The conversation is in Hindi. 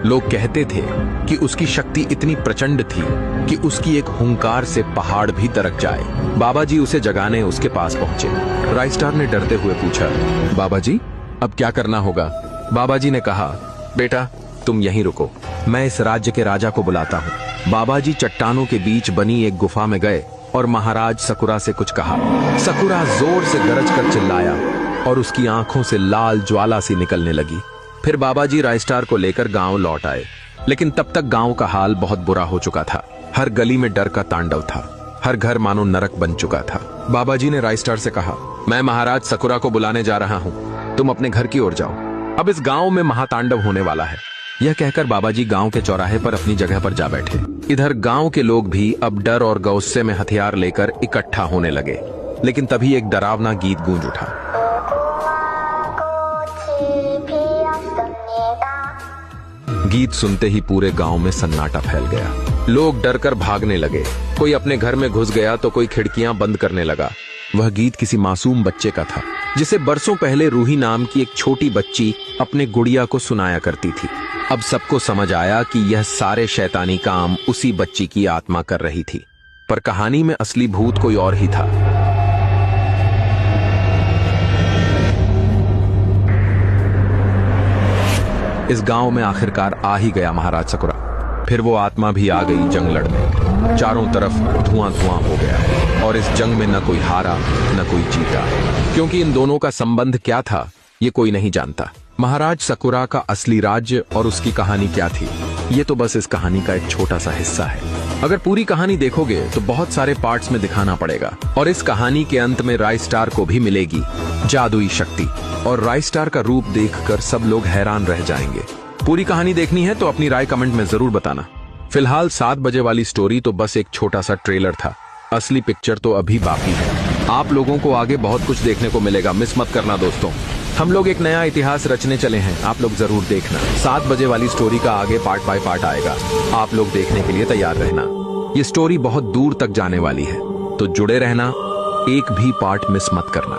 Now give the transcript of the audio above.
लोग कहते थे कि उसकी शक्ति इतनी प्रचंड थी कि उसकी एक हुंकार से पहाड़ भी दरक जाए। बाबा जी उसे जगाने उसके पास पहुंचे। राइस्टार ने डरते हुए पूछा, बाबा जी अब क्या करना होगा? बाबा जी ने कहा, बेटा तुम यहीं रुको, मैं इस राज्य के राजा को बुलाता हूँ। बाबा जी चट्टानों के बीच बनी एक गुफा में गए और महाराज सकुरा से कुछ कहा। सकुरा जोर से गरज कर चिल्लाया और उसकी आंखों से लाल ज्वाला सी निकलने लगी। फिर बाबा जी राइस्टार को लेकर गांव लौट आए, लेकिन तब तक गांव का हाल बहुत बुरा हो चुका था। हर गली में डर का तांडव था, हर घर मानो नरक बन चुका था। बाबा जी ने राइस्टार से कहा, मैं महाराज सकुरा को बुलाने जा रहा हूँ, तुम अपने घर की ओर जाओ, अब इस गांव में महातांडव होने वाला है। यह कहकर बाबा जी गांव के चौराहे पर अपनी जगह पर जा बैठे। इधर गांव के लोग भी अब डर और गौस्से में हथियार लेकर इकट्ठा होने लगे। लेकिन तभी एक डरावना गीत गूंज उठा। गीत सुनते ही पूरे गांव में सन्नाटा फैल गया। लोग डरकर भागने लगे, कोई अपने घर में घुस गया तो कोई खिड़कियां बंद करने लगा। वह गीत किसी मासूम बच्चे का था, जिसे बरसों पहले रूही नाम की एक छोटी बच्ची अपने गुड़िया को सुनाया करती थी। अब सबको समझ आया कि यह सारे शैतानी काम उसी बच्ची की आत्मा कर रही थी, पर कहानी में असली भूत कोई और ही था। इस गांव में आखिरकार आ ही गया महाराज सकुरा। फिर वो आत्मा भी आ गई जंग लड़ने। चारों तरफ धुआं धुआं हो गया और इस जंग में न कोई हारा न कोई जीता, क्योंकि इन दोनों का संबंध क्या था ये कोई नहीं जानता। महाराज सकुरा का असली राज्य और उसकी कहानी क्या थी, ये तो बस इस कहानी का एक छोटा सा हिस्सा है। अगर पूरी कहानी देखोगे तो बहुत सारे पार्ट्स में दिखाना पड़ेगा, और इस कहानी के अंत में राइस्टार को भी मिलेगी जादुई शक्ति, और राइस्टार का रूप देखकर सब लोग हैरान रह जाएंगे। पूरी कहानी देखनी है तो अपनी राय कमेंट में जरूर बताना। फिलहाल 7 बजे वाली स्टोरी तो बस एक छोटा सा ट्रेलर था, असली पिक्चर तो अभी बाकी है। आप लोगों को आगे बहुत कुछ देखने को मिलेगा, मिस मत करना दोस्तों। हम लोग एक नया इतिहास रचने चले हैं, आप लोग जरूर देखना। 7 बजे वाली स्टोरी का आगे पार्ट बाय पार्ट आएगा, आप लोग देखने के लिए तैयार रहना। ये स्टोरी बहुत दूर तक जाने वाली है, तो जुड़े रहना, एक भी पार्ट मिस मत करना।